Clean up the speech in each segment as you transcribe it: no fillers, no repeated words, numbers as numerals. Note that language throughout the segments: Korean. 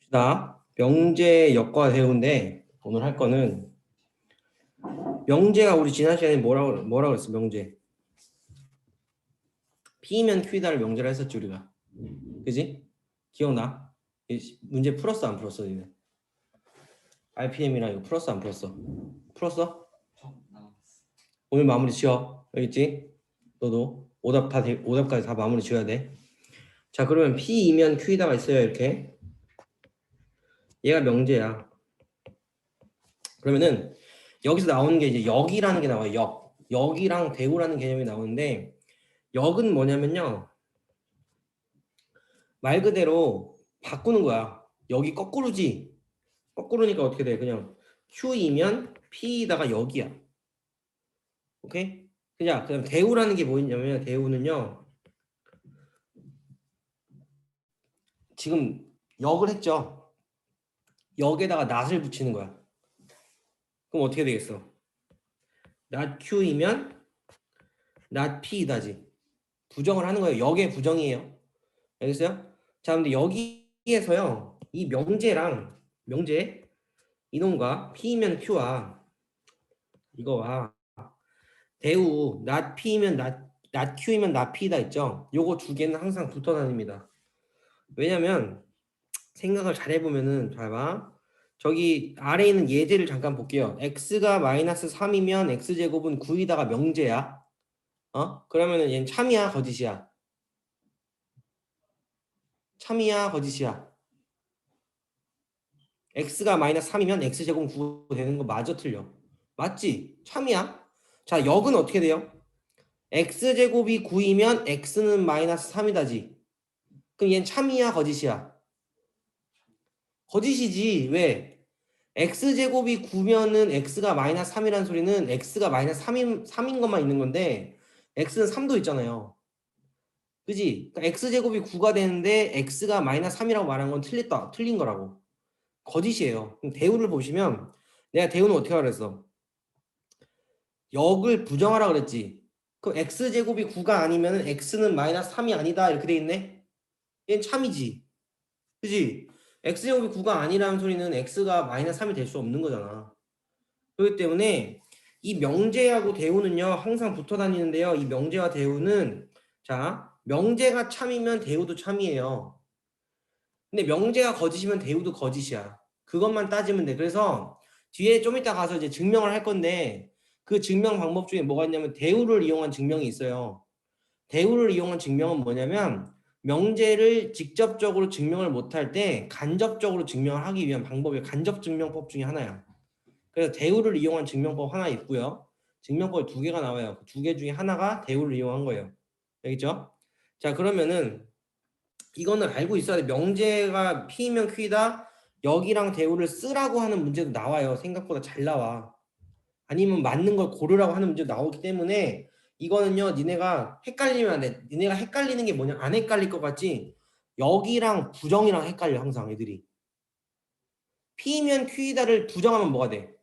나 명제 역과 대우인데 오늘 할 거는 명제가 우리 지난 시간에 뭐라고 했어? 명제 P면 Q다를 명제라 했었지 우리가. 그지? 기억나? 문제 풀었어 안 풀었어 니네? RPM이랑 이거 풀었어 안 풀었어? 풀었어? 오늘 마무리 지어. 알겠지? 너도 오답까지 다 마무리 지어야 돼. 자, 그러면 P이면 Q다가 있어요. 이렇게 얘가 명제야. 그러면은 여기서 나오는 게 이제 역이라는 게 나와요. 역이랑 대우라는 개념이 나오는데 역은 뭐냐면요, 말 그대로 바꾸는 거야. 여기 거꾸로지. 거꾸로니까 어떻게 돼? 그냥 Q이면 P다가 역이야. 오케이? 그다음 대우라는 게 뭐냐면 대우는요, 지금 역을 했죠. 역에다가 낫을 붙이는 거야. 그럼 어떻게 되겠어? 낫 Q이면 낫 P다지. 부정을 하는 거예요. 역의 부정이에요. 알겠어요? 자, 근데 여기에서요, 이 명제 이놈과 P면 Q와 이거와 대우 not P면 not Q이면 not P다 있죠? 요거 두 개는 항상 붙어 다닙니다. 왜냐면 생각을 잘 해보면은 봐봐. 저기 아래에 있는 예제를 잠깐 볼게요. x가 마이너스 3이면 x제곱은 9이다가 명제야. 그러면은 얘는 참이야 거짓이야? 참이야 거짓이야? x가 마이너스 3이면 x제곱 9 되는 거 맞아 틀려? 맞지? 참이야? 자, 역은 어떻게 돼요? x제곱이 9이면 x는 마이너스 3이다지. 그럼 얘는 참이야 거짓이야? 거짓이지. 왜? x제곱이 9면은 x가 마이너스 3이라는 소리는 x가 마이너스 3인 것만 있는 건데 x는 3도 있잖아요. 그지? 그러니까 x제곱이 9가 되는데 x가 마이너스 3이라고 말한 건 틀린 거라고. 거짓이에요. 그럼 대우를 보시면 내가 대우는 어떻게 하라 그랬어? 역을 부정하라 그랬지. 그럼 x제곱이 9가 아니면 x는 마이너스 3이 아니다 이렇게 돼 있네? 얘는 참이지. 그지? x제곱이 9가 아니라는 소리는 x가 마이너스 3이 될 수 없는 거잖아. 그렇기 때문에 이 명제하고 대우는요 항상 붙어 다니는데요. 이 명제와 대우는 자, 명제가 참이면 대우도 참이에요. 근데 명제가 거짓이면 대우도 거짓이야. 그것만 따지면 돼. 그래서 뒤에 좀 이따 가서 이제 증명을 할 건데 그 증명 방법 중에 뭐가 있냐면 대우를 이용한 증명이 있어요. 대우를 이용한 증명은 뭐냐면 명제를 직접적으로 증명을 못할 때 간접적으로 증명을 하기 위한 방법이 간접 증명법 중에 하나야. 그래서 대우를 이용한 증명법 하나 있고요. 증명법이 두 개가 나와요. 두 개 중에 하나가 대우를 이용한 거예요. 알겠죠? 자, 그러면은 이거는 알고 있어야 돼. 명제가 P면 Q다. 역이랑 대우를 쓰라고 하는 문제도 나와요. 생각보다 잘 나와. 아니면 맞는 걸 고르라고 하는 문제도 나오기 때문에 이거는요. 니네가 헷갈리면 안 돼. 니네가 헷갈리는 게 뭐냐. 안 헷갈릴 것 같지? 역이랑 부정이랑 헷갈려 항상 애들이. P면 Q다를 부정하면 뭐가 돼?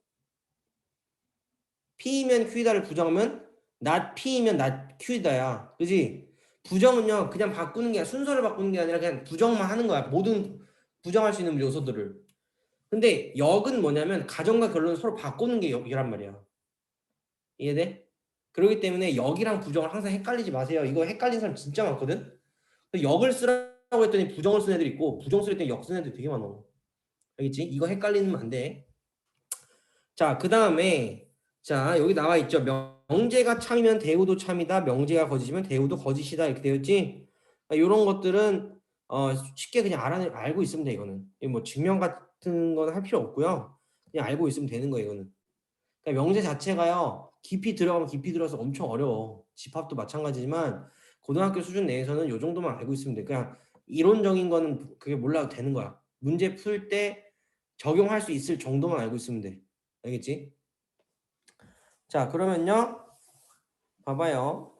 P면 Q다를 부정하면 not P면 not Q다야. 그지? 부정은요. 그냥 바꾸는 게 아니라 순서를 바꾸는 게 아니라 그냥 부정만 하는 거야. 모든 부정할 수 있는 요소들을. 근데 역은 뭐냐면 가정과 결론을 서로 바꾸는 게 역이란 말이야. 이해돼? 그렇기 때문에 역이랑 부정을 항상 헷갈리지 마세요. 이거 헷갈린 사람 진짜 많거든? 역을 쓰라고 했더니 부정을 쓴 애들 있고 부정 쓸 때 역 쓴 애들 되게 많아. 알겠지? 이거 헷갈리면 안 돼. 자, 그 다음에 자, 여기 나와 있죠. 명제가 참이면 대우도 참이다. 명제가 거짓이면 대우도 거짓이다. 이렇게 되었지. 이런 것들은 쉽게 그냥 알고 있으면 돼. 이거는 뭐 증명 같은 건 할 필요 없고요. 그냥 알고 있으면 되는 거예요. 이거는. 그러니까 명제 자체가요. 깊이 들어가면 깊이 들어서 엄청 어려워. 집합도 마찬가지지만 고등학교 수준 내에서는 이 정도만 알고 있으면 돼. 그냥 이론적인 거는 그게 몰라도 되는 거야. 문제 풀 때 적용할 수 있을 정도만 알고 있으면 돼. 알겠지? 자, 그러면요. 봐봐요.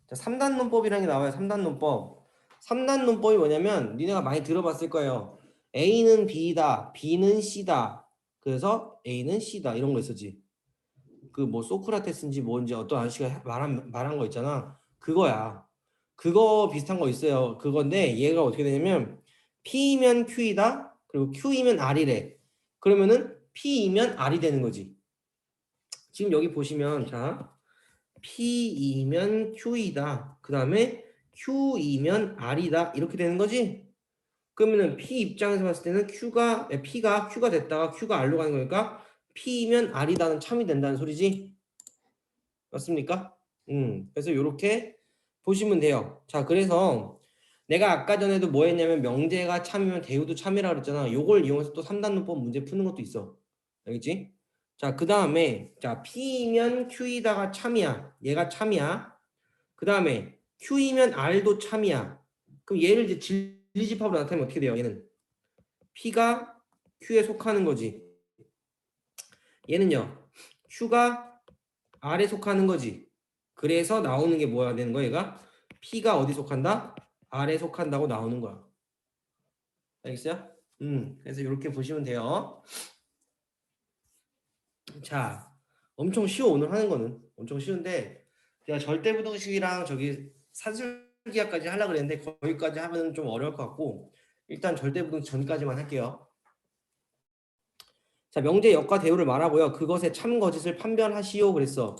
자, 3단 논법이라는 게 나와요. 3단 논법. 3단 논법이 뭐냐면 니네가 많이 들어봤을 거예요. A는 B다. B는 C다. 그래서 A는 C다. 이런 거 있었지. 그 뭐 소크라테스인지 뭔지 어떤 아저씨가 말한 거 있잖아. 그거야. 그거 비슷한 거 있어요. 그건데 얘가 어떻게 되냐면 P면 Q이다. 그리고 Q이면 R이래. 그러면은 P이면 R이 되는 거지. 지금 여기 보시면 자 P이면 Q이다. 그 다음에 Q이면 R이다. 이렇게 되는 거지. 그러면은 P 입장에서 봤을 때는 P가 Q가 됐다가 Q가 R로 가는 거니까 P이면 R이다는 참이 된다는 소리지. 맞습니까? 그래서 이렇게 보시면 돼요. 자, 그래서 내가 아까 전에도 뭐 했냐면 명제가 참이면 대우도 참이라 그랬잖아. 요걸 이용해서 또 3단문법 문제 푸는 것도 있어. 알겠지? 자, 그 다음에 자 P면 Q이다가 참이야. 얘가 참이야. 그 다음에 Q이면 R도 참이야. 그럼 얘를 이제 진리집합으로 나타내면 어떻게 돼요? 얘는 P가 Q에 속하는 거지. 얘는요. Q가 R에 속하는 거지. 그래서 나오는 게 뭐야 되는 거야? 얘가 P가 어디 속한다? R에 속한다고 나오는 거야. 알겠어요? 그래서 이렇게 보시면 돼요. 자, 엄청 쉬워. 오늘 하는 거는 엄청 쉬운데 제가 절대부등식이랑 저기 산술기하까지 하려고 그랬는데 거기까지 하면 좀 어려울 것 같고 일단 절대부등식 전까지만 할게요. 자, 명제 역과 대우를 말하고요. 그것의 참 거짓을 판별하시오 그랬어.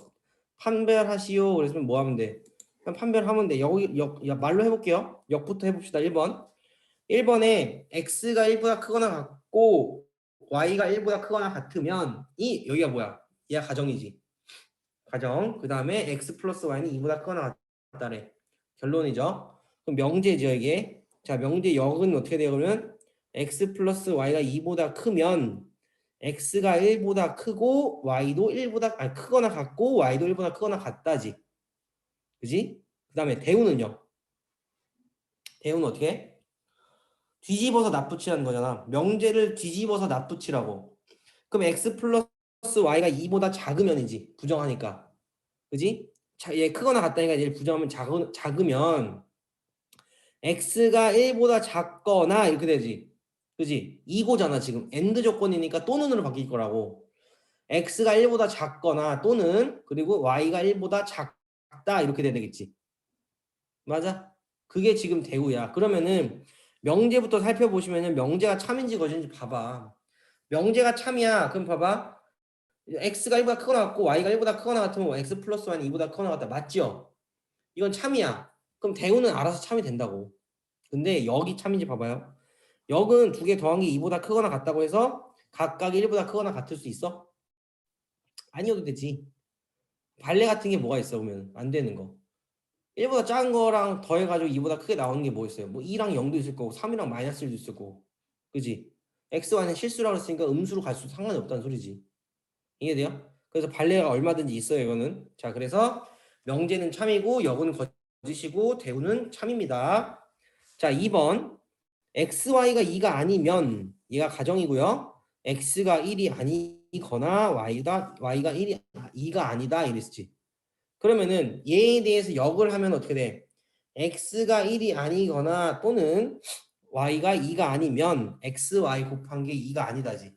판별하시오 그랬으면 뭐 하면 돼? 그냥 판별하면 돼. 여기 말로 해볼게요. 역부터 해봅시다. 1번에 x가 1보다 크거나 같고 y가 1보다 크거나 같으면 이 여기가 뭐야? 얘가 가정이지. 가정. 그 다음에 x 플러스 y는 2보다 크거나 같다래. 결론이죠. 그럼 명제죠 이게. 자, 명제 역은 어떻게 돼요? 그러면 x 플러스 y가 2보다 크면 x가 1보다 크고 y도 1보다 크거나 같고 y도 1보다 크거나 같다지. 그지? 그 다음에 대우는요. 대우는 어떻게 해? 뒤집어서 납붙이라는 거잖아. 명제를 뒤집어서 납붙이라고. 그럼 x 플러스 y가 2보다 작으면이지. 부정하니까. 그지? 자, 얘 크거나 같다니까 얘를 부정하면 작으면 x가 1보다 작거나 이렇게 되지. 그지? 이고잖아 지금. AND 조건이니까 또는으로 바뀔 거라고. x가 1보다 작거나 또는 그리고 y가 1보다 작다 이렇게 돼야 되겠지. 맞아? 그게 지금 대우야. 그러면은 명제부터 살펴보시면은 명제가 참인지 거짓인지 봐봐. 명제가 참이야. 그럼 봐봐. x가 1보다 크거나 같고 y가 1보다 크거나 같으면 x 플러스 y는 2보다 크거나 같다. 맞죠? 이건 참이야. 그럼 대우는 알아서 참이 된다고. 근데 여기 참인지 봐봐요. 역은 두 개 더한 게 2보다 크거나 같다고 해서 각각 1보다 크거나 같을 수 있어? 아니어도 되지. 발레 같은 게 뭐가 있어 보면 안 되는 거. 1보다 작은 거랑 더해가지고 2보다 크게 나오는 게 뭐 있어요? 뭐 2랑 0도 있을 거고 3이랑 마이너스 1도 있을 거고. 그지? x, y는 실수라고 했으니까 음수로 갈수록 상관이 없다는 소리지. 이해돼요? 그래서 발레가 얼마든지 있어요 이거는. 자, 그래서 명제는 참이고 역은 거짓이고 대우는 참입니다. 자, 2번 x, y가 2가 아니면 얘가 가정이고요. x가 1이 아니거나 y가 2가 아니다 이랬지. 그러면은 얘에 대해서 역을 하면 어떻게 돼? x가 1이 아니거나 또는 y가 2가 아니면 xy 곱한 게 2가 아니다지.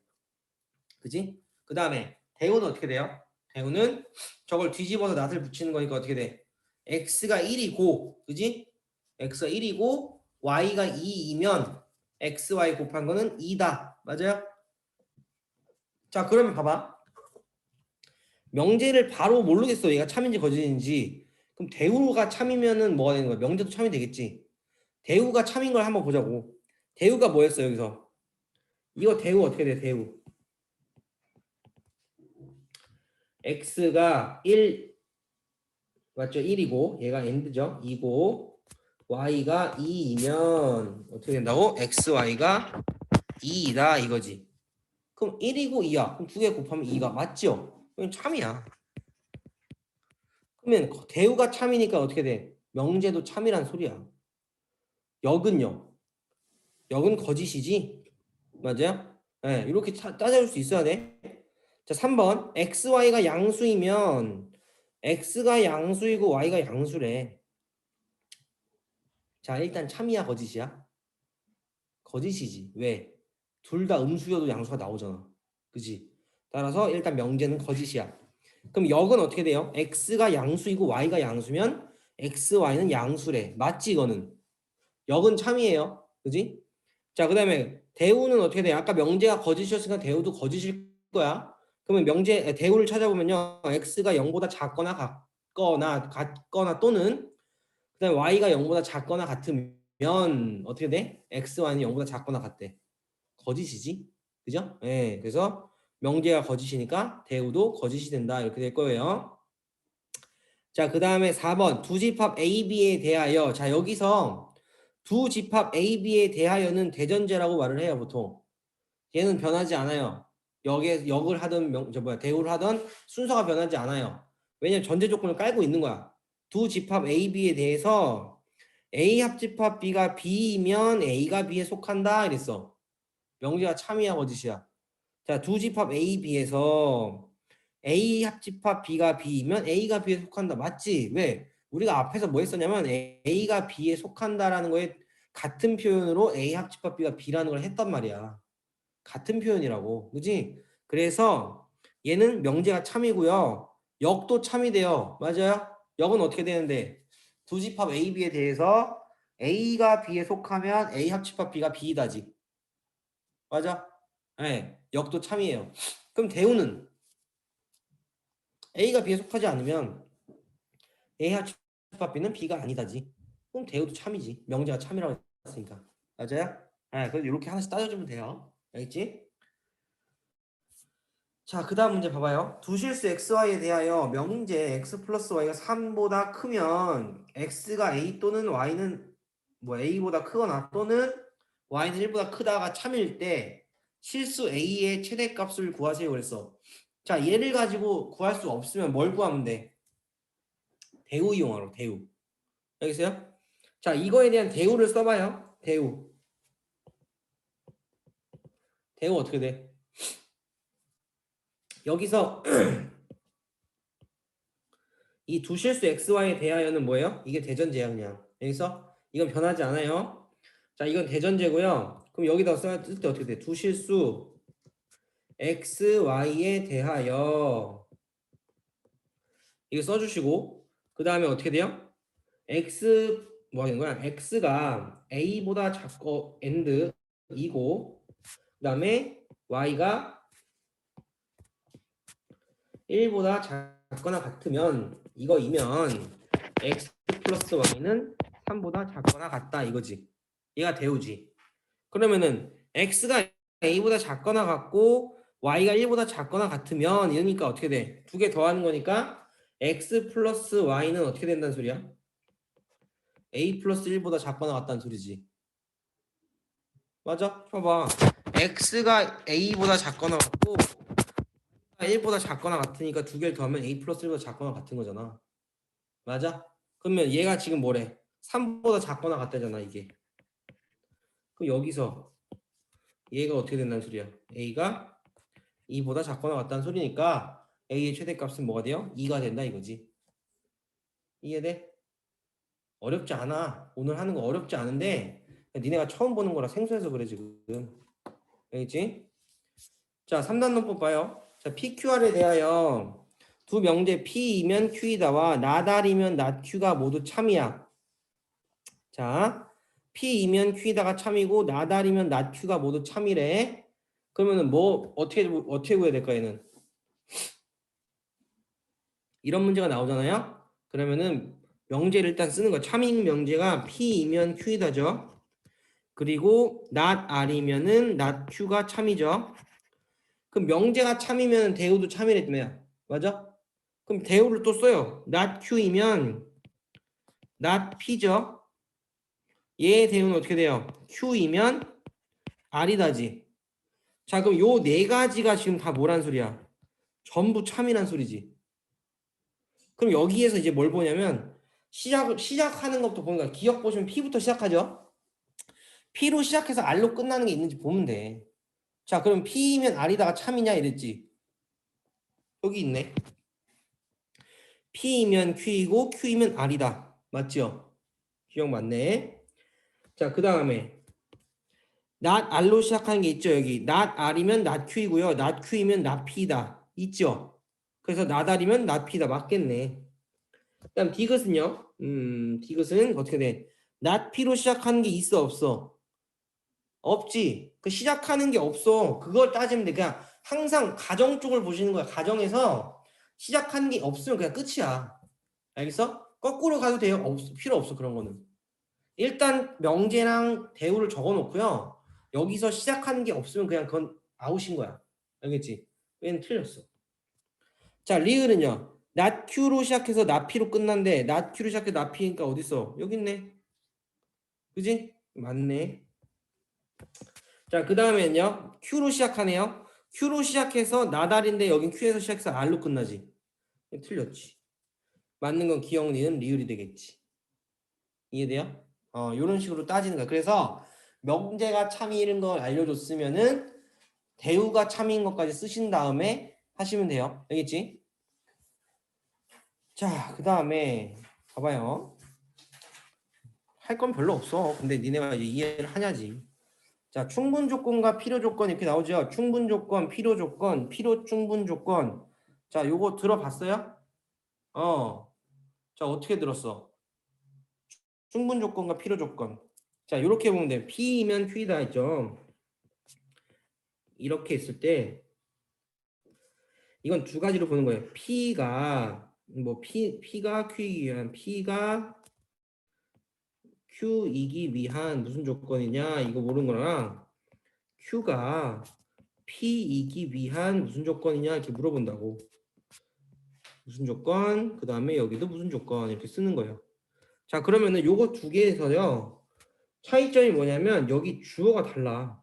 그지? 그 다음에 대우는 어떻게 돼요? 대우는 저걸 뒤집어서 낫을 붙이는 거니까 어떻게 돼? x가 1이고 그지? x가 1이고 y가 2이면 xy 곱한 거는 2다. 맞아요? 자, 그러면 봐봐. 명제를 바로 모르겠어. 얘가 참인지 거짓인지. 그럼 대우가 참이면은 뭐가 되는 거야? 명제도 참이 되겠지. 대우가 참인 걸 한번 보자고. 대우가 뭐였어 여기서? 이거 대우 어떻게 돼? 대우. x가 1 맞죠? 1이고 얘가 end죠. 2고 y가 2이면 어떻게 된다고? xy가 2이다 이거지. 그럼 1이고 2야. 그럼 두 개 곱하면 2가 맞죠? 이건 참이야. 그러면 대우가 참이니까 어떻게 돼? 명제도 참이란 소리야. 역은요? 역은 거짓이지? 맞아요? 네, 이렇게 따져줄 수 있어야 돼. 자, 3번 xy가 양수이면 x가 양수이고 y가 양수래. 자, 일단 참이야 거짓이야? 거짓이지. 왜? 둘 다 음수여도 양수가 나오잖아. 그지? 따라서 일단 명제는 거짓이야. 그럼 역은 어떻게 돼요? x가 양수이고 y가 양수면 x, y는 양수래. 맞지 이거는? 역은 참이에요. 그지? 자, 그다음에 대우는 어떻게 돼? 아까 명제가 거짓이었으니까 대우도 거짓일 거야. 그러면 대우를 찾아보면요. x가 0보다 같거나 또는 그다음에 y가 0보다 작거나 같으면 어떻게 돼? x, y는 0보다 작거나 같대. 거짓이지. 그죠? 예. 그래서 명제가 거짓이니까 대우도 거짓이 된다. 이렇게 될 거예요. 자, 그다음에 4번 두 집합 A, B에 대하여. 자, 여기서 두 집합 A, B에 대하여는 대전제라고 말을 해요, 보통. 얘는 변하지 않아요. 역을 하든 대우를 하든 순서가 변하지 않아요. 왜냐면 전제 조건을 깔고 있는 거야. 두 집합 A, B에 대해서 A 합집합 B가 B이면 A가 B에 속한다 이랬어. 명제가 참이야 거짓이야. 자, 두 집합 A, B에서 A 합집합 B가 B이면 A가 B에 속한다. 맞지? 왜? 우리가 앞에서 뭐 했었냐면 A가 B에 속한다라는 거에 같은 표현으로 A 합집합 B가 B라는 걸 했단 말이야. 같은 표현이라고. 그지? 그래서 얘는 명제가 참이고요. 역도 참이 돼요. 맞아요? 역은 어떻게 되는데? 두 집합 A, B에 대해서 A가 B에 속하면 A 합집합 B가 B이다지. 맞아? 네, 역도 참이에요. 그럼 대우는 A가 B에 속하지 않으면 A 합집합 B는 B가 아니다지. 그럼 대우도 참이지. 명제가 참이라고 했으니까. 맞아요? 네, 그래서 이렇게 하나씩 따져주면 돼요. 알겠지? 자, 그 다음 문제 봐봐요. 두 실수 xy에 대하여 명제 x 플러스 y가 3보다 크면 x가 a 또는 y는 a보다 크거나 또는 y는 1보다 크다가 참일 때 실수 a의 최대값을 구하세요 그랬어. 자, 얘를 가지고 구할 수 없으면 뭘 구하면 돼? 대우 이용하러 대우. 알겠어요? 자, 이거에 대한 대우를 써봐요. 대우 어떻게 돼? 여기서 이 두 실수 xy에 대하여는 뭐예요? 이게 대전제야 그냥. 여기서 이건 변하지 않아요. 자, 이건 대전제고요. 그럼 여기다 쓸 때 어떻게 돼? 두 실수 xy에 대하여 이거 써주시고 그 다음에 어떻게 돼요? x 뭐 하는 거야? x가 a보다 작고 and 이고 그 다음에 y가 1보다 작거나 같으면 이거이면 x 플러스 y는 3보다 작거나 같다 이거지. 얘가 대우지. 그러면은 x가 a보다 작거나 같고 y가 1보다 작거나 같으면 이러니까 어떻게 돼? 두 개 더하는 거니까 x 플러스 y는 어떻게 된다는 소리야? a 플러스 1보다 작거나 같다는 소리지. 맞아? 봐봐. x가 a보다 작거나 같고 1보다 작거나 같으니까 두 개를 더하면 a 플러스 1보다 작거나 같은 거잖아. 맞아? 그러면 얘가 지금 뭐래? 3보다 작거나 같다잖아 이게. 그럼 여기서 얘가 어떻게 된다는 소리야? a가 2보다 작거나 같다는 소리니까 a의 최대값은 뭐가 돼요? 2가 된다 이거지. 이해돼? 어렵지 않아. 오늘 하는 거 어렵지 않은데 니네가 처음 보는 거라 생소해서 그래 지금. 알겠지? 자, 3단 논법 봐요. 자, PQR에 대하여 두 명제 P이면 Q이다와 나달이면 낫Q가 모두 참이야. 자, P이면 Q이다가 참이고 나달이면 낫Q가 모두 참이래. 그러면은 뭐 어떻게 구해야 될까 얘는? 이런 문제가 나오잖아요. 그러면은 명제를 일단 쓰는 거. 참인 명제가 P이면 Q이다죠. 그리고 not R이면은 not Q가 참이죠. 그럼 명제가 참이면 대우도 참이랬잖아요. 맞아? 그럼 대우를 또 써요. not Q이면 not P죠. 얘의 대우는 어떻게 돼요? Q이면 R이다지. 자, 그럼 요 네 가지가 지금 다 뭐란 소리야? 전부 참이란 소리지. 그럼 여기에서 이제 뭘 보냐면 시작하는 것부터 보는 거야. 기억 보시면 P부터 시작하죠. P로 시작해서 R로 끝나는 게 있는지 보면 돼. 자, 그럼 P이면 R이다가 참이냐 이랬지. 여기 있네. P이면 Q이고 Q이면 R이다. 맞죠? 기억 맞네. 자, 그 다음에 not R로 시작하는 게 있죠. 여기 not R이면 not Q이고요. not Q이면 not P다. 있죠. 그래서 not R이면 not P다. 맞겠네. 그 다음 디귿은요. 디귿은 어떻게 돼? not P로 시작하는 게 있어 없어? 없지. 그 시작하는 게 없어. 그걸 따지면 돼. 그냥 항상 가정 쪽을 보시는 거야. 가정에서 시작하는 게 없으면 그냥 끝이야. 알겠어? 거꾸로 가도 돼요. 필요 없어. 그런 거는. 일단 명제랑 대우를 적어 놓고요. 여기서 시작하는 게 없으면 그냥 그건 아웃인 거야. 알겠지? 얘는 틀렸어. 자, 리을은요. not Q로 시작해서 not P로 끝난데 not Q로 시작해서 not P니까 어딨어? 여기 있네. 그지? 맞네. 자, 그 다음에는요. Q로 시작하네요. Q로 시작해서 나달인데 여긴 Q에서 시작해서 R로 끝나지. 틀렸지. 맞는 건 기억, 니은, 리을이 되겠지. 이해돼요? 요런 식으로 따지는 거야. 그래서 명제가 참이인 걸 알려줬으면은 대우가 참인 것까지 쓰신 다음에 하시면 돼요. 알겠지? 자, 그 다음에 봐봐요. 할 건 별로 없어. 근데 니네가 이제 이해를 하냐지. 자, 충분 조건과 필요 조건 이렇게 나오죠. 충분 조건, 필요 조건, 필요 충분 조건. 자, 요거 들어봤어요? 자, 어떻게 들었어? 충분 조건과 필요 조건. 자, 이렇게 보면 돼. P이면 Q이다 했죠. 이렇게 있을 때 이건 두 가지로 보는 거예요. P가 뭐 P가 Q이기 위한 P가 Q이기 위한 무슨 조건이냐 이거 모르는 거랑 Q가 P이기 위한 무슨 조건이냐 이렇게 물어본다고. 무슨 조건, 그 다음에 여기도 무슨 조건 이렇게 쓰는 거예요. 자, 그러면은 요거 두 개에서요 차이점이 뭐냐면 여기 주어가 달라.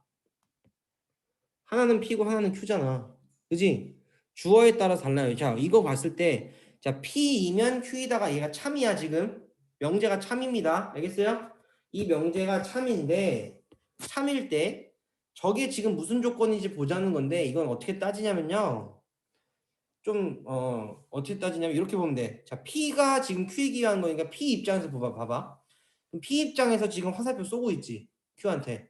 하나는 P고 하나는 Q잖아. 그지? 주어에 따라 달라요. 자, 이거 봤을 때 자, P이면 Q이다가 얘가 참이야 지금. 명제가 참입니다. 알겠어요? 이 명제가 참인데 참일 때 저게 지금 무슨 조건인지 보자는 건데 이건 어떻게 따지냐면요. 좀 어떻게 따지냐면 이렇게 보면 돼. 자, P가 지금 Q이기 위한 거니까 P 입장에서 봐봐. 그럼 P 입장에서 지금 화살표 쏘고 있지. Q한테.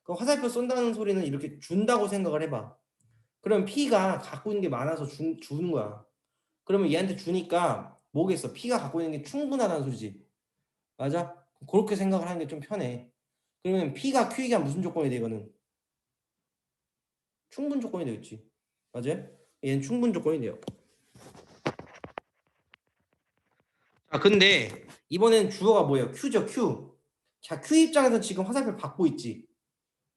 그 화살표 쏜다는 소리는 이렇게 준다고 생각을 해봐. 그럼 P가 갖고 있는 게 많아서 주는 거야. 그러면 얘한테 주니까 뭐겠어? P가 갖고 있는 게 충분하다는 소리지. 맞아? 그렇게 생각을 하는 게 좀 편해. 그러면 P가 Q이기 위한 무슨 조건이 돼 이거는? 충분 조건이 되겠지. 맞아요? 얘는 충분 조건이 돼요. 자, 근데 이번엔 주어가 뭐예요? Q죠, Q. 자, Q 입장에서 지금 화살표 받고 있지.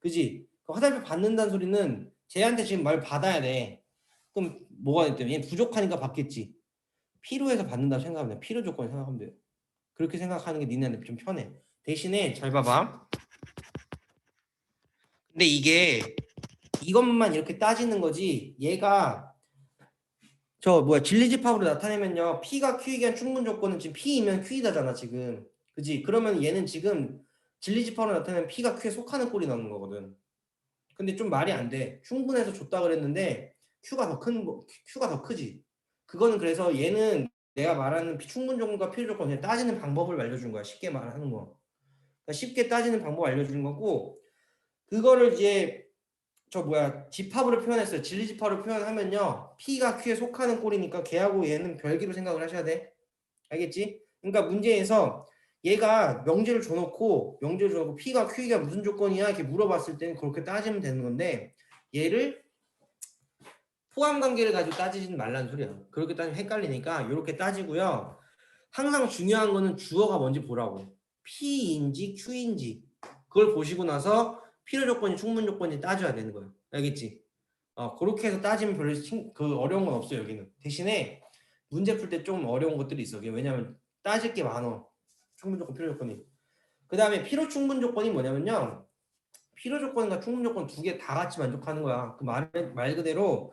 그지? 그 화살표 받는다는 소리는 쟤한테 지금 말 받아야 돼. 그럼 뭐가 됐든 얘 부족하니까 받겠지. 필요해서 받는다고 생각하면 돼. 필요 조건 생각하면 돼요. 그렇게 생각하는 게 니네한테 좀 편해. 대신에 잘 봐봐. 근데 이게 이것만 이렇게 따지는 거지. 얘가 진리집합으로 나타내면요. P가 Q이기 위한 충분 조건은 지금 P이면 Q이다잖아 지금. 그지? 그러면 얘는 지금 진리집합으로 나타내면 P가 Q에 속하는 꼴이 나오는 거거든. 근데 좀 말이 안 돼. 충분해서 줬다 그랬는데 Q가 더 크지. 그거는 그래서 얘는 내가 말하는 충분 조건과 필요 조건 그냥 따지는 방법을 알려준 거야. 쉽게 말하는 거. 그러니까 쉽게 따지는 방법 알려주는 거고 그거를 이제 집합으로 표현했어요. 진리집합으로 표현하면요. P가 Q에 속하는 꼴이니까 걔하고 얘는 별개로 생각을 하셔야 돼. 알겠지? 그러니까 문제에서 얘가 명제를 줘놓고 P가 Q가 무슨 조건이야 이렇게 물어봤을 때는 그렇게 따지면 되는 건데 얘를 포함 관계를 가지고 따지지 말라는 소리야. 그렇게 따지면 헷갈리니까 이렇게 따지고요. 항상 중요한 거는 주어가 뭔지 보라고. P인지 Q인지 그걸 보시고 나서 필요 조건이 충분 조건이 따져야 되는 거야. 알겠지? 그렇게 해서 따지면 별로 그 어려운 건 없어요. 여기는. 대신에 문제 풀 때 좀 어려운 것들이 있어. 왜냐면 따질 게 많어. 충분 조건, 필요 조건이. 그 다음에 필요 충분 조건이 뭐냐면요. 필요 조건과 충분 조건 두 개 다 같이 만족하는 거야. 그 말 그대로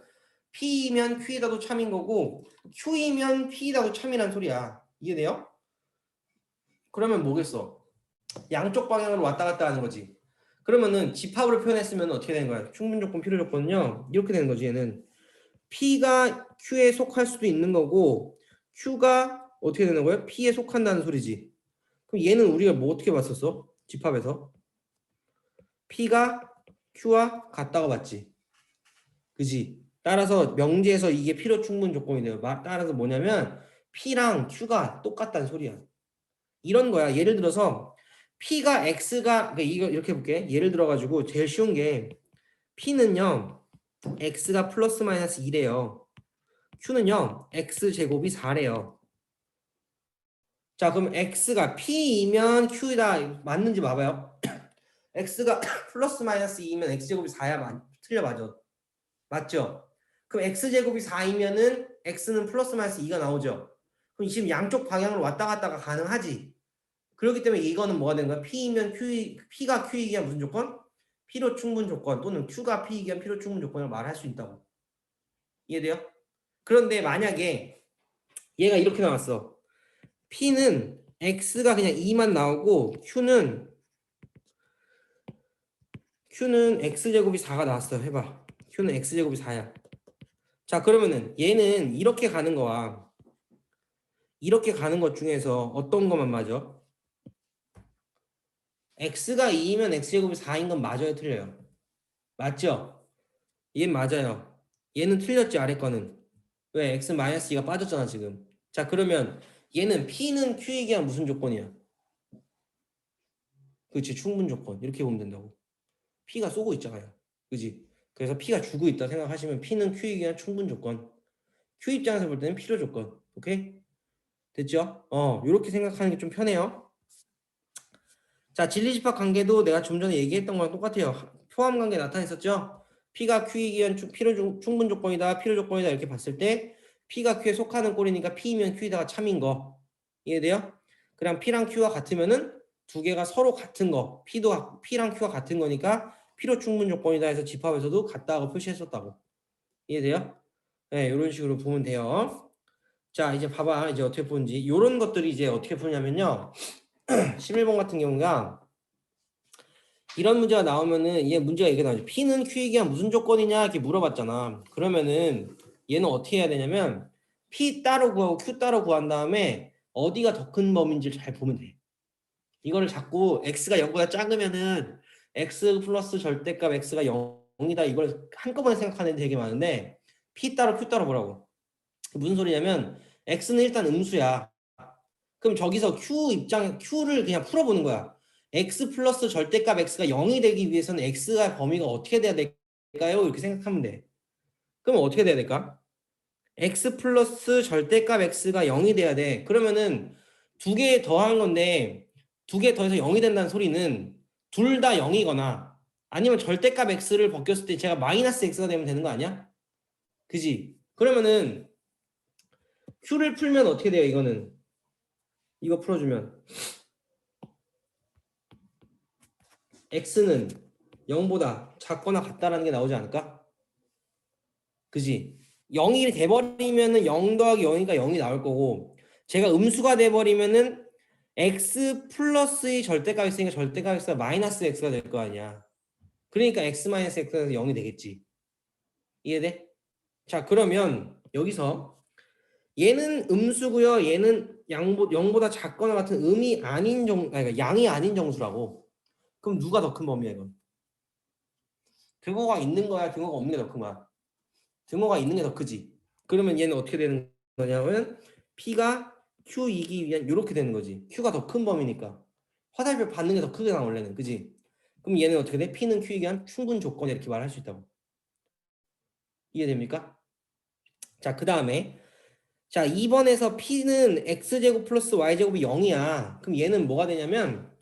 P이면 Q이다도 참인 거고 Q이면 P이다도 참이란 소리야. 이해돼요? 그러면 뭐겠어? 양쪽 방향으로 왔다 갔다 하는 거지. 그러면은 집합으로 표현했으면 어떻게 되는 거야? 충분 조건, 필요 조건은요. 이렇게 되는 거지. 얘는 P가 Q에 속할 수도 있는 거고 Q가 어떻게 되는 거예요? P에 속한다는 소리지. 그럼 얘는 우리가 뭐 어떻게 봤었어? 집합에서 P가 Q와 같다고 봤지. 그지? 따라서 명제에서 이게 필요 충분 조건이 돼요. 따라서 뭐냐면 P랑 Q가 똑같다는 소리야. 이런 거야. 예를 들어서 P가 X가 그러니까 이거 이렇게 볼게. 예를 들어 가지고 제일 쉬운 게 P는요. X가 플러스 마이너스 2래요. Q는요. X 제곱이 4래요. 자, 그럼 X가 P이면 Q이다 맞는지 봐봐요. X가 플러스 마이너스 2면 X제곱이 4야. 틀려 맞아. 맞죠? 그럼 X제곱이 4이면은 X는 플러스 마이너스 2가 나오죠. 그럼 지금 양쪽 방향으로 왔다 갔다가 가능하지. 그렇기 때문에 이거는 뭐가 되는 거야? P이면 P가 Q이기 위한 무슨 조건? 필요 충분 조건 또는 Q가 P이기 위한 필요 충분 조건을 말할 수 있다고. 이해돼요? 그런데 만약에 얘가 이렇게 나왔어. P는 X가 그냥 2만 나오고 Q는 X제곱이 4가 나왔어. 해봐. Q는 X제곱이 4야. 자, 그러면은 얘는 이렇게 가는 거와 이렇게 가는 것 중에서 어떤 것만 맞아? X가 2이면 X제곱이 4인 건 맞아요? 틀려요? 맞죠? 얘는 맞아요. 얘는 틀렸지, 아래 거는. 왜? X 마이너스 2가 빠졌잖아, 지금. 자, 그러면 얘는 P는 Q이기 위한 무슨 조건이야? 그렇지, 충분 조건. 이렇게 보면 된다고. P가 쏘고 있잖아요. 그지? 그래서 P가 주고 있다 생각하시면 P는 Q이기 위한 충분 조건. Q 입장에서 볼 때는 필요 조건. 오케이? 됐죠? 요렇게 생각하는 게 좀 편해요. 자, 진리집합 관계도 내가 좀 전에 얘기했던 거랑 똑같아요. 포함 관계 나타냈었죠? P가 Q이기 위한 충분 조건이다, 필요 조건이다 이렇게 봤을 때 P가 Q에 속하는 꼴이니까 P이면 Q이다가 참인 거. 이해돼요? 그냥 P랑 Q가 같으면은 두 개가 서로 같은 거. P랑 Q가 같은 거니까 필요 충분 조건이다 해서 집합에서도 같다고 표시했었다고. 이해돼요? 네, 이런 식으로 보면 돼요. 자, 이제 봐봐. 이제 어떻게 푸는지. 이런 것들이 이제 어떻게 푸냐면요. 11번 같은 경우가 이런 문제가 나오면은 얘 문제가 이게 나오죠. P는 Q이기 위한 무슨 조건이냐 이렇게 물어봤잖아. 그러면은 얘는 어떻게 해야 되냐면 P 따로 구하고 Q 따로 구한 다음에 어디가 더 큰 범위인지를 잘 보면 돼. 이거를 자꾸 X가 0보다 작으면은 X 플러스 절대값 X가 0이다 이걸 한꺼번에 생각하는 데 되게 많은데 P 따로 Q 따로 보라고. 무슨 소리냐면 X는 일단 음수야. 그럼 저기서 Q를 그냥 풀어보는 거야. X 플러스 절대값 X가 0이 되기 위해서는 X가 범위가 어떻게 돼야 될까요? 이렇게 생각하면 돼. 그럼 어떻게 돼야 될까? X 플러스 절대값 X가 0이 돼야 돼. 그러면은 두 개 더한 건데 두 개 더해서 0이 된다는 소리는 둘 다 0이거나 아니면 절대값 X를 벗겼을 때 제가 마이너스 X가 되면 되는 거 아니야? 그지? 그러면은 Q를 풀면 어떻게 돼요? 이거는 이거 풀어주면 X는 0보다 작거나 같다라는 게 나오지 않을까? 그지? 0이 돼버리면은 0 더하기 0이니까 0이 나올 거고 제가 음수가 돼버리면은 X 플러스의 절대값이 있으니까 절대값 X가 마이너스 X가 될 거 아니야. 그러니까 X 마이너스 X가 0이 되겠지. 이해돼? 자, 그러면 여기서 얘는 음수고요. 얘는 0보다 작거나 같은 그러니까 양이 아닌 정수라고. 그럼 누가 더 큰 범위야, 이건? 등호가 있는 거야, 등호가 없는 게 더 큰 거야? 등호가 있는 게 더 크지. 그러면 얘는 어떻게 되는 거냐면 P가 Q이기 위한 이렇게 되는 거지. Q가 더 큰 범위니까. 화살표 받는 게 더 크게 나와 원래는. 그지? 그럼 얘는 어떻게 돼? P는 Q이기 위한 충분 조건 이렇게 말할 수 있다고. 이해됩니까? 자, 그 다음에 자 2번에서 P는 X제곱 플러스 Y제곱이 0이야. 그럼 얘는 뭐가 되냐면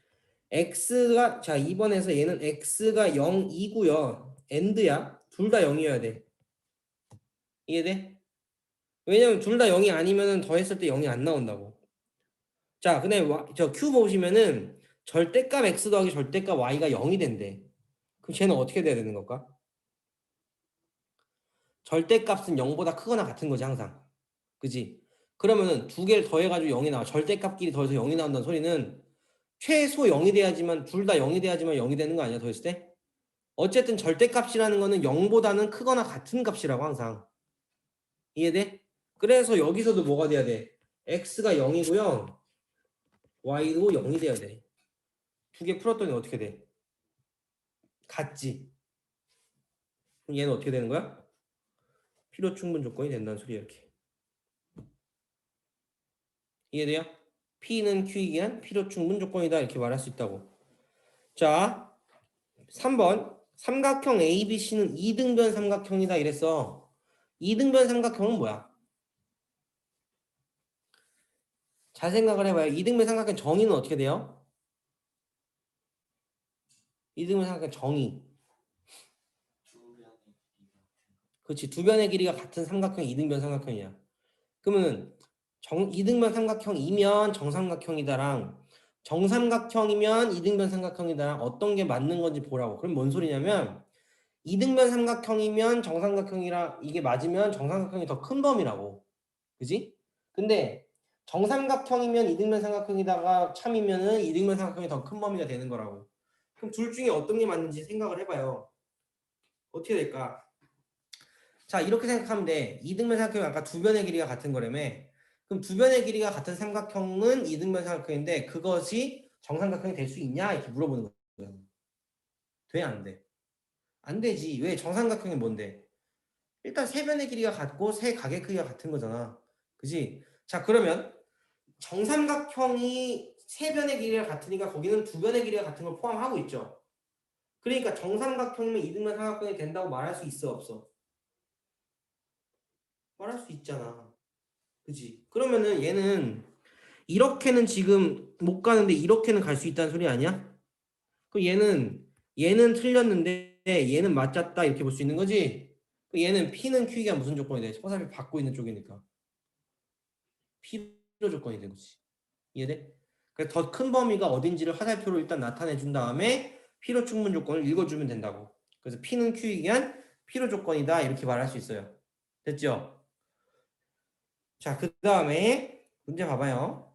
X가 자 2번에서 얘는 X가 0이고요. AND야. 둘 다 0이어야 돼. 이해돼? 왜냐면 둘 다 0이 아니면은 더했을 때 0이 안 나온다고. 자, 근데 저 Q 보시면은 절대값 X 더하기 절대값 Y가 0이 된대. 그럼 쟤는 어떻게 돼야 되는 걸까? 절대값은 0보다 크거나 같은 거지 항상. 그지? 그러면은 두 개를 더해가지고 0이 나와. 절대값끼리 더해서 0이 나온다는 소리는 최소 0이 돼야지만 둘 다 0이 돼야지만 0이 되는 거 아니야 더했을 때? 어쨌든 절대값이라는 거는 0보다는 크거나 같은 값이라고 항상. 이해돼? 그래서 여기서도 뭐가 돼야 돼? X가 0이고요. Y도 0이 돼야 돼. 두 개 풀었더니 어떻게 돼? 같지? 그럼 얘는 어떻게 되는 거야? 필요 충분 조건이 된다는 소리야 이렇게. 이해돼요? P는 Q이기 위한 필요 충분 조건이다 이렇게 말할 수 있다고. 자, 3번 삼각형 ABC는 이등변 삼각형이다 이랬어. 이등변 삼각형은 뭐야? 잘 생각을 해봐요. 이등변 삼각형 정의는 어떻게 돼요? 이등변 삼각형 정의. 그렇지. 두 변의 길이가 같은 삼각형이 이등변 삼각형이야. 그러면 이등변 삼각형이면 정삼각형이다랑 정삼각형이면 이등변 삼각형이다랑 어떤 게 맞는 건지 보라고. 그럼 뭔 소리냐면 이등변 삼각형이면 정삼각형이랑 이게 맞으면 정삼각형이 더 큰 범위라고. 그지? 근데 정삼각형이면 이등변 삼각형이다가 참이면은 이등변 삼각형이 더 큰 범위가 되는 거라고. 그럼 둘 중에 어떤 게 맞는지 생각을 해봐요. 어떻게 될까? 자, 이렇게 생각하면 돼. 이등변 삼각형이 아까 두 변의 길이가 같은 거라며. 그럼 두 변의 길이가 같은 삼각형은 이등변 삼각형인데 그것이 정삼각형이 될 수 있냐? 이렇게 물어보는 거예요. 돼? 안 돼? 안 되지. 왜? 정삼각형이 뭔데? 일단 세 변의 길이가 같고 세 각의 크기가 같은 거잖아. 그지? 자, 그러면 정삼각형이 세 변의 길이가 같으니까 거기는 두 변의 길이가 같은 걸 포함하고 있죠. 그러니까 정삼각형이면 이등변 삼각형이 된다고 말할 수 있어, 없어? 말할 수 있잖아. 그지? 그러면은 얘는 이렇게는 지금 못 가는데 이렇게는 갈 수 있다는 소리 아니야? 그 얘는 틀렸는데 얘는 맞았다 이렇게 볼 수 있는 거지? 그 얘는 P는 Q가 무슨 조건이 돼? 화살표 받고 있는 쪽이니까 필요 조건이 된 거지. 이해돼? 그래서 더 큰 범위가 어딘지를 화살표로 일단 나타내 준 다음에 필요 충분 조건을 읽어주면 된다고. 그래서 P는 Q이기 위한 필요 조건이다 이렇게 말할 수 있어요. 됐죠? 자, 그 다음에 문제 봐봐요.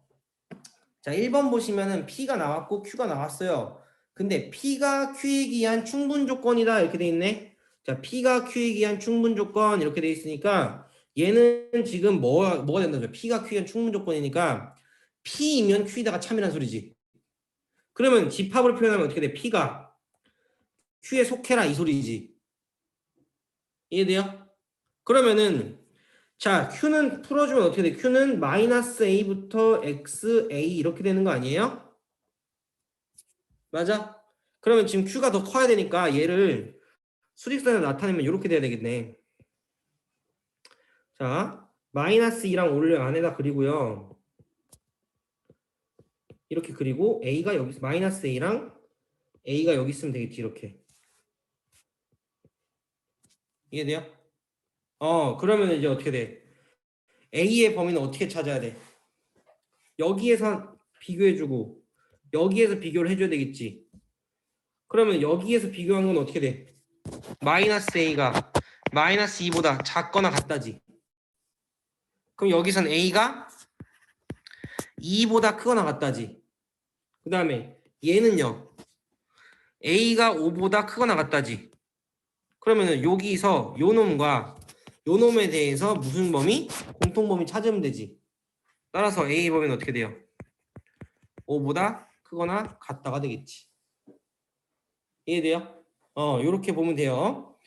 자, 1번 보시면은 P가 나왔고 Q가 나왔어요. 근데 P가 Q이기 위한 충분 조건이다 이렇게 돼 있네. 자, P가 Q이기 위한 충분 조건 이렇게 돼 있으니까 얘는 지금 뭐가 된다죠? P가 Q이기 위한 충분 조건이니까 P이면 Q이다가 참이란 소리지. 그러면 집합으로 표현하면 어떻게 돼? P가 Q에 속해라 이 소리지. 이해돼요? 그러면은 자, Q는 풀어주면 어떻게 돼? Q는 마이너스 A부터 XA 이렇게 되는 거 아니에요? 맞아? 그러면 지금 Q가 더 커야 되니까 얘를 수직선에 나타내면 이렇게 돼야 되겠네. 자, 마이너스 2랑 5를 안에다 그리고요. 이렇게 그리고 A가 여기 마이너스 A랑 A가 여기 있으면 되겠지 이렇게. 이해돼요? 그러면 이제 어떻게 돼? A의 범위는 어떻게 찾아야 돼? 여기에서 비교해주고 여기에서 비교를 해줘야 되겠지. 그러면 여기에서 비교한 건 어떻게 돼? 마이너스 A가 마이너스 2보다 작거나 같다지. 그럼 여기선 A가 2보다 크거나 같다지. 그 다음에 얘는요. A가 5보다 크거나 같다지. 그러면은 여기서 요 놈과 요 놈에 대해서 무슨 범위? 공통범위 찾으면 되지. 따라서 A 범위는 어떻게 돼요? 5보다 크거나 같다가 되겠지. 이해돼요? 요렇게 보면 돼요.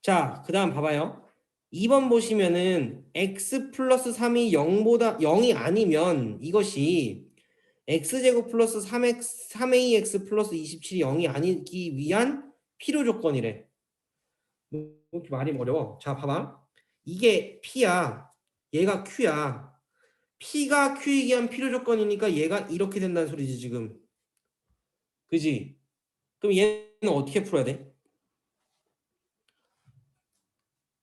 자, 그 다음 봐봐요. 2번 보시면은 x 플러스 3이 0이 아니면 이것이 x제곱 플러스 3ax 플러스 27이 0이 아니기 위한 필요 조건이래. 뭐 이렇게 말이 어려워. 자, 봐봐. 이게 P야. 얘가 Q야. P가 Q이기 위한 필요 조건이니까 얘가 이렇게 된다는 소리지 지금. 그지? 그럼 얘는 어떻게 풀어야 돼?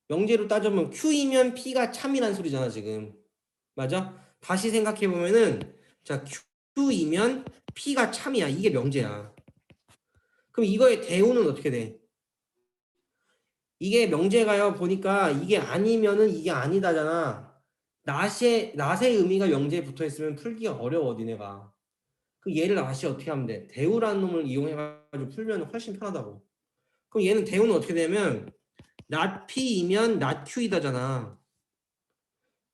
명제로 따져보면 Q이면 P가 참이란 소리잖아 지금. 맞아? 다시 생각해 보면은 자 Q이면 P가 참이야. 이게 명제야. 그럼 이거의 대우는 어떻게 돼? 이게 명제가요 보니까 이게 아니면은 이게 아니다잖아. 낫의 의미가 명제에 붙어 있으면 풀기가 어려워 니네가. 그 얘를 낫이 어떻게 하면 돼? 대우라는 놈을 이용해가지고 풀면 훨씬 편하다고. 그럼 얘는 대우는 어떻게 되면 낫 P이면 낫 Q이다잖아.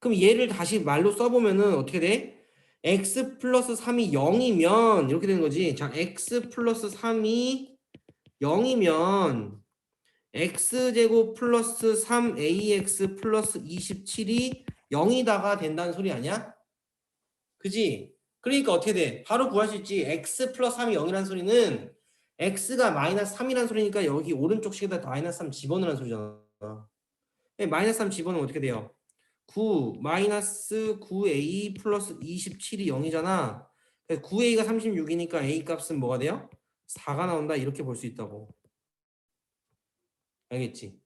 그럼 얘를 다시 말로 써보면은 어떻게 돼? x 플러스 3이 0이면 이렇게 되는 거지. 자, x 플러스 3이 0이면 x제곱 플러스 3ax 플러스 27이 0이다가 된다는 소리 아니야? 그지? 그러니까 어떻게 돼? 바로 구할 수 있지. x 플러스 3이 0이라는 소리는 x가 마이너스 3이라는 소리니까 여기 오른쪽 식에다 마이너스 3 집어넣으라는 소리잖아. 마이너스 3 집어넣으면 어떻게 돼요? 9 마이너스 9a 플러스 27이 0이잖아. 9a가 36이니까 a 값은 뭐가 돼요? 4가 나온다. 이렇게 볼 수 있다고. 알겠지?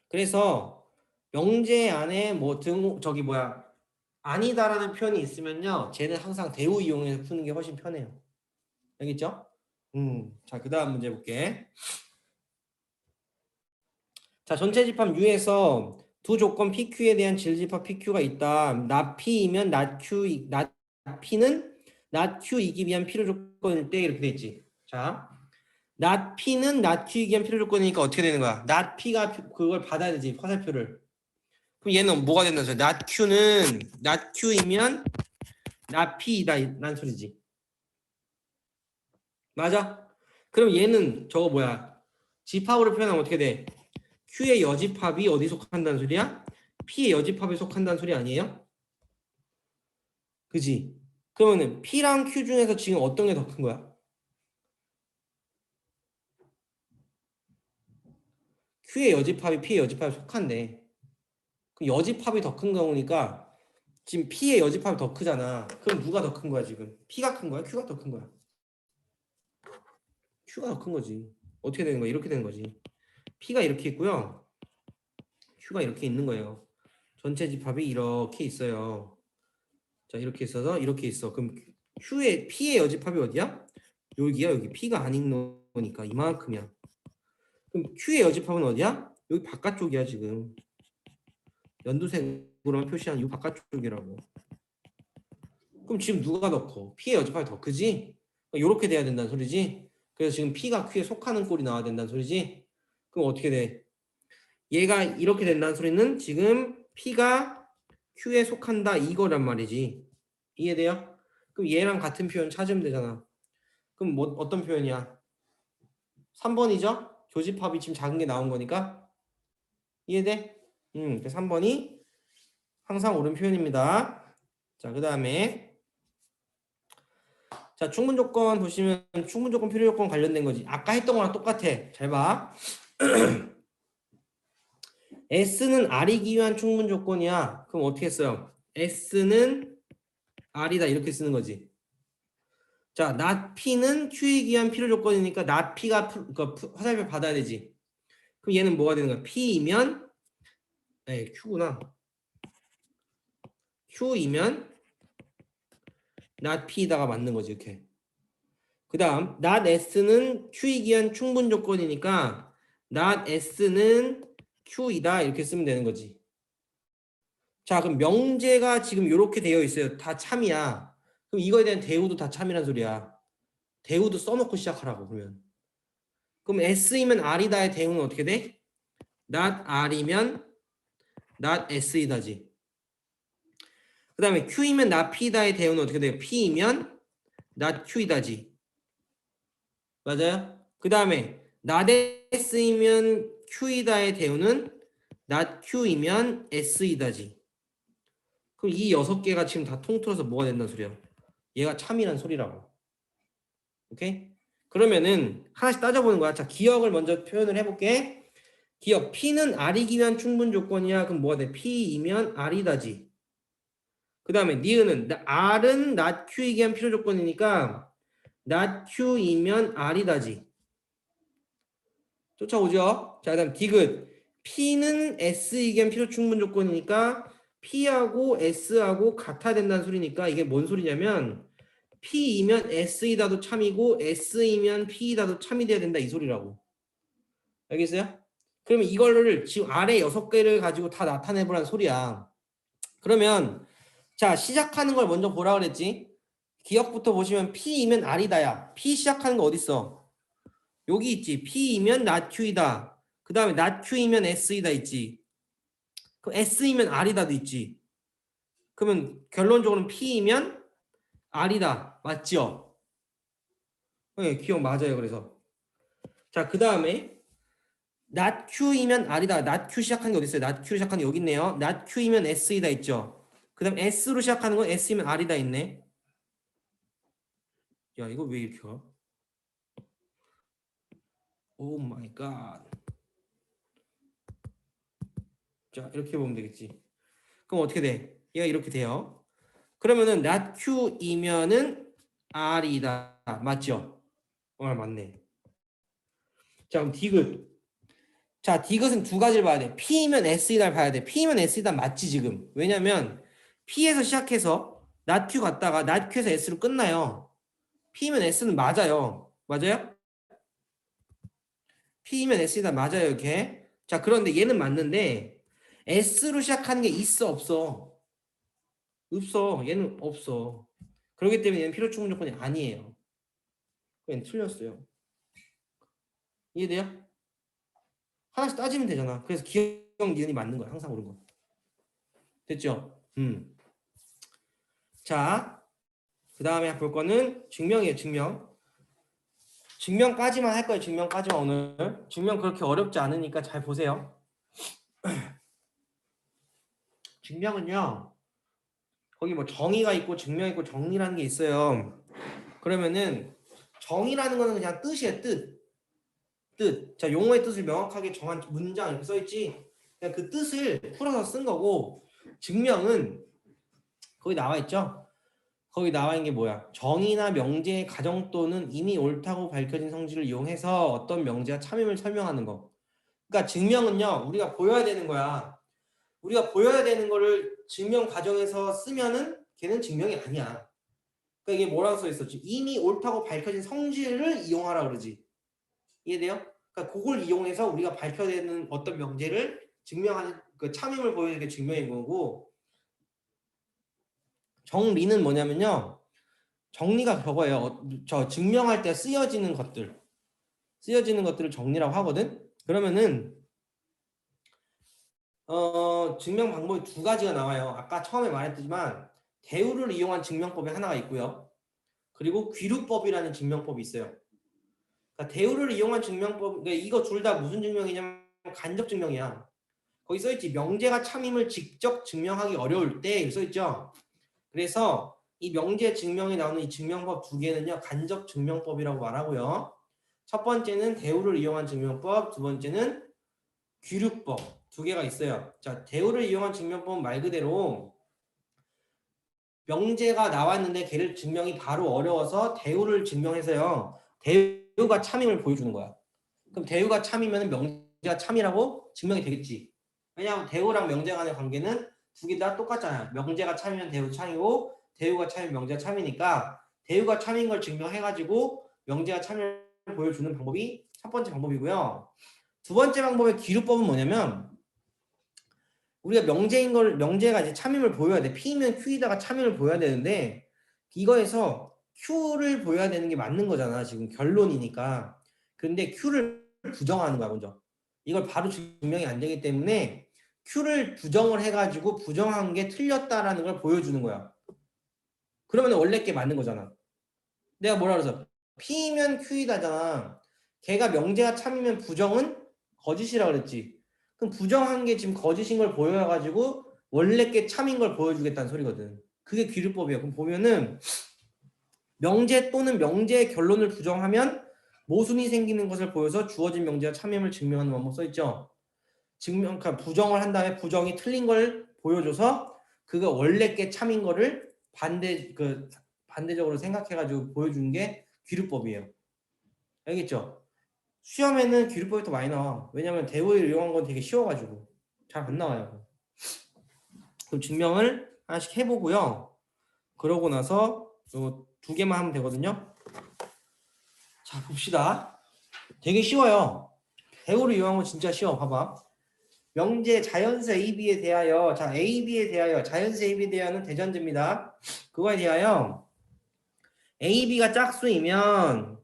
그래서 명제 안에 뭐 저기 뭐야 아니다라는 표현이 있으면요. 쟤는 항상 대우 이용해서 푸는 게 훨씬 편해요. 알겠죠? 자, 그 다음 문제 볼게. 자, 전체 집합 U에서 두 조건 PQ에 대한 질집합 PQ가 있다. not P이면 not Q, not P는 not Q이기 위한 필요 조건일 때 이렇게 돼 있지. 자, not P는 not Q이기 위한 필요 조건이니까 어떻게 되는 거야? not P가 그걸 받아야 되지, 화살표를. 그럼 얘는 뭐가 된다는 소리야? not Q는 not Q이면 not P이다 라는 소리지. 맞아? 그럼 얘는 저거 뭐야? 집합으로 표현하면 어떻게 돼? Q의 여집합이 어디 속한다는 소리야? P의 여집합에 속한다는 소리 아니에요? 그지? 그러면은 P랑 Q 중에서 지금 어떤 게 더 큰 거야? Q의 여집합이 P의 여집합에 속한데 그 여집합이 더 큰 경우니까 지금 P의 여집합이 더 크잖아. 그럼 누가 더 큰 거야 지금? P가 큰 거야? Q가 더 큰 거야? Q가 더 큰 거지. 어떻게 되는 거야? 이렇게 되는 거지. P가 이렇게 있고요. Q가 이렇게 있는 거예요. 전체 집합이 이렇게 있어요. 자, 이렇게 있어서 이렇게 있어. 그럼 Q의 P의 여집합이 어디야? 여기야. 여기 P가 아닌 거니까 이만큼이야. 그럼 Q의 여집합은 어디야? 여기 바깥쪽이야 지금. 연두색으로만 표시한 이 바깥쪽이라고. 그럼 지금 누가 더 커? P의 여집합이 더 크지? 이렇게 돼야 된다는 소리지? 그래서 지금 P가 Q에 속하는 꼴이 나와야 된다는 소리지? 그럼 어떻게 돼? 얘가 이렇게 된다는 소리는 지금 P가 Q에 속한다 이거란 말이지. 이해돼요? 그럼 얘랑 같은 표현 찾으면 되잖아. 그럼 뭐 어떤 표현이야? 3번이죠? 교집합이 지금 작은 게 나온 거니까. 이해돼? 3번이 항상 옳은 표현입니다. 자, 그 다음에 자, 충분 조건 보시면 충분 조건 필요 조건 관련된 거지. 아까 했던 거랑 똑같아. 잘 봐. S는 R이기 위한 충분 조건이야. 그럼 어떻게 써요? S는 R이다 이렇게 쓰는 거지. 자, not P는 Q이기 위한 필요 조건이니까 not P가 화살표 받아야 되지. 그럼 얘는 뭐가 되는 거야? P이면 Q구나. Q이면 not P다가 맞는 거지 이렇게. 그 다음 not S는 Q이기 위한 충분 조건이니까 not S는 Q이다 이렇게 쓰면 되는 거지. 자, 그럼 명제가 지금 이렇게 되어 있어요. 다 참이야. 그럼 이거에 대한 대우도 다 참이란 소리야. 대우도 써놓고 시작하라고 그러면. 그럼 S이면 R이다의 대우는 어떻게 돼? not R이면 not S이다지. 그 다음에 Q이면 not P다의 대우는 어떻게 돼요? P이면 not Q이다지. 맞아요? 그 다음에 not S이면 Q이다의 대우는 not Q이면 S이다지. 그럼 이 6개가 지금 다 통틀어서 뭐가 된다는 소리야? 얘가 참이란 소리라고. 오케이? 그러면은 하나씩 따져보는 거야. 자, 기억을 먼저 표현을 해볼게. 기억. P는 R이기 위한 충분 조건이야. 그럼 뭐가 돼? P이면 R이다지. 그 다음에 니은은 R은 not Q이기 위한 필요 조건이니까 not Q이면 R이다지. 쫓아오죠? 자, 그 다음 디귿. P는 S이기 위한 필요 충분 조건이니까 P하고 S하고 같아야 된다는 소리니까 이게 뭔 소리냐면 P이면 S이다도 참이고 S이면 P이다도 참이 돼야 된다 이 소리라고. 알겠어요? 그러면 이거를 지금 아래 6개를 가지고 다 나타내보라는 소리야. 그러면 자, 시작하는 걸 먼저 보라 그랬지? 기억부터 보시면 P이면 R이다야. P 시작하는 거 어딨어? 여기 있지. P이면 not Q이다. 그 다음에 not Q이면 S이다 있지. 그럼 S이면 R이다도 있지. 그러면 결론적으로는 P이면 R이다. 맞죠? 네, 기억 맞아요. 그래서 자, 그 다음에 not Q이면 R이다. not Q 시작하는 게 어디 있어요? not Q 시작하는 게 여기 있네요. not Q이면 S이다 있죠. 그 다음 S로 시작하는 건 S이면 R이다 있네. 야, 이거 왜 이렇게 가? 오 마이 갓. 자, 이렇게 보면 되겠지. 그럼 어떻게 돼? 얘가 이렇게 돼요. 그러면은 not Q이면은 R이다. 맞죠? 맞네. 자, 그럼 디귿. 자, 디귿은 두 가지를 봐야 돼. P면 S이다 봐야 돼. P면 S이다 맞지 지금. 왜냐면 P에서 시작해서 not Q 갔다가 not Q에서 S로 끝나요. P면 S는 맞아요. 맞아요? P면 S이다 맞아요, 이렇게. 자, 그런데 얘는 맞는데 S로 시작하는 게 있어 없어? 없어. 얘는 없어. 그렇기 때문에 얘는 필요 충분 조건이 아니에요. 얘는 틀렸어요. 이해돼요? 하나씩 따지면 되잖아. 그래서 기억 니은이 맞는 거야. 항상 옳은 거. 됐죠? 자, 그 다음에 볼 거는 증명이에요. 증명. 증명까지만 할 거예요. 증명까지만 오늘. 증명 그렇게 어렵지 않으니까 잘 보세요. 증명은요. 거기 뭐 정의가 있고 증명 있고 정리라는 게 있어요. 그러면은 정의라는 거는 그냥 뜻이에요. 뜻. 뜻. 자, 용어의 뜻을 명확하게 정한 문장 이렇게 써 있지. 그냥 그 뜻을 풀어서 쓴 거고 증명은 거기 나와 있죠. 거기 나와 있는 게 뭐야? 정의나 명제의 가정 또는 이미 옳다고 밝혀진 성질을 이용해서 어떤 명제와 참임을 설명하는 거. 그러니까 증명은요. 우리가 보여야 되는 거야. 우리가 보여야 되는 거를 증명 과정에서 쓰면은 걔는 증명이 아니야. 그러니까 이게 뭐라고 써 있었지? 이미 옳다고 밝혀진 성질을 이용하라 그러지. 이해돼요? 그러니까 그걸 이용해서 우리가 밝혀야 되는 어떤 명제를 증명하는 그 참임을 보여주는 게 증명인 거고 정리는 뭐냐면요. 정리가 그거예요. 저 증명할 때 쓰여지는 것들을 정리라고 하거든. 그러면은 증명 방법이 두 가지가 나와요. 아까 처음에 말했지만 대우를 이용한 증명법이 하나가 있고요. 그리고 귀류법이라는 증명법이 있어요. 그러니까 대우를 이용한 증명법, 그러니까 이거 둘 다 무슨 증명이냐면 간접 증명이야. 거기 써있지. 명제가 참임을 직접 증명하기 어려울 때 써있죠. 그래서 이 명제 증명이 나오는 이 증명법 두 개는요. 간접 증명법이라고 말하고요. 첫 번째는 대우를 이용한 증명법, 두 번째는 귀류법 두 개가 있어요. 자, 대우를 이용한 증명법은 말 그대로 명제가 나왔는데 걔를 증명이 바로 어려워서 대우를 증명해서요. 대우가 참임을 보여주는 거야. 그럼 대우가 참이면 명제가 참이라고 증명이 되겠지. 왜냐하면 대우랑 명제 간의 관계는 두 개 다 똑같잖아요. 명제가 참이면 대우 참이고 대우가 참이면 명제가 참이니까 대우가 참인 걸 증명해가지고 명제가 참을 보여주는 방법이 첫 번째 방법이고요. 두 번째 방법의 기류법은 뭐냐면 우리가 명제가 이제 참임을 보여야 돼. P면 Q에다가 참임을 보여야 되는데 이거에서 Q를 보여야 되는 게 맞는 거잖아. 지금 결론이니까. 근데 Q를 부정하는 거야, 먼저. 이걸 바로 증명이 안 되기 때문에 Q를 부정을 해가지고 부정한 게 틀렸다라는 걸 보여주는 거야. 그러면 원래 게 맞는 거잖아. 내가 뭐라 그래서 P면 Q이다잖아. 걔가 명제가 참이면 부정은 거짓이라 그랬지. 그럼 부정한 게 지금 거짓인 걸 보여가지고 원래 게 참인 걸 보여주겠다는 소리거든. 그게 귀류법이야. 그럼 보면은 명제 또는 명제의 결론을 부정하면 모순이 생기는 것을 보여서 주어진 명제와 참임을 증명하는 방법 써있죠. 그러니까 부정을 한 다음에 부정이 틀린 걸 보여줘서 그거 원래 게 참인 거를 반대적으로 생각해가지고 보여주는 게 귀류법이에요. 알겠죠? 시험에는 귀류법이 더 많이 나와. 왜냐면 대우를 이용한 건 되게 쉬워가지고 잘 안 나와요. 그럼 증명을 하나씩 해보고요. 그러고 나서 두 개만 하면 되거든요. 자, 봅시다. 되게 쉬워요. 대우를 이용한 건 진짜 쉬워. 봐봐. 명제 자연수 AB에 대하여, 자, AB에 대하여, 자연수 AB에 대하여는 대전제입니다. 그거에 대하여 AB가 짝수이면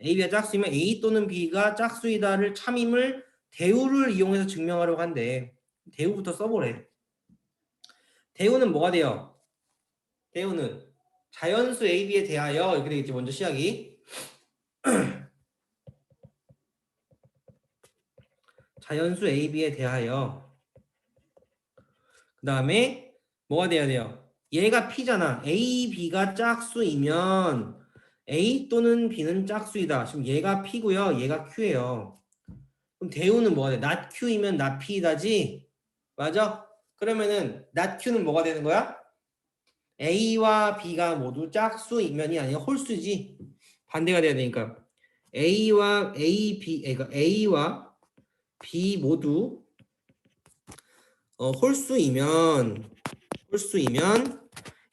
A 또는 B가 짝수이다를 참임을 대우를 이용해서 증명하려고 한대. 대우부터 써보래. 대우는 뭐가 돼요? 대우는 자연수 AB에 대하여 이렇게 되겠지. 먼저 시작이 자연수 AB에 대하여 그 다음에 뭐가 돼야 돼요? 얘가 P잖아. A, B가 짝수이면 A 또는 B는 짝수이다. 지금 얘가 P고요. 얘가 Q예요. 그럼 대우는 뭐가 돼? not Q이면 not P다지? 맞아? 그러면은 not Q는 뭐가 되는 거야? A와 B가 모두 짝수이면이 아니라 홀수지. 반대가 돼야 되니까 A와 B, 그러니까 A와 B 모두 홀수이면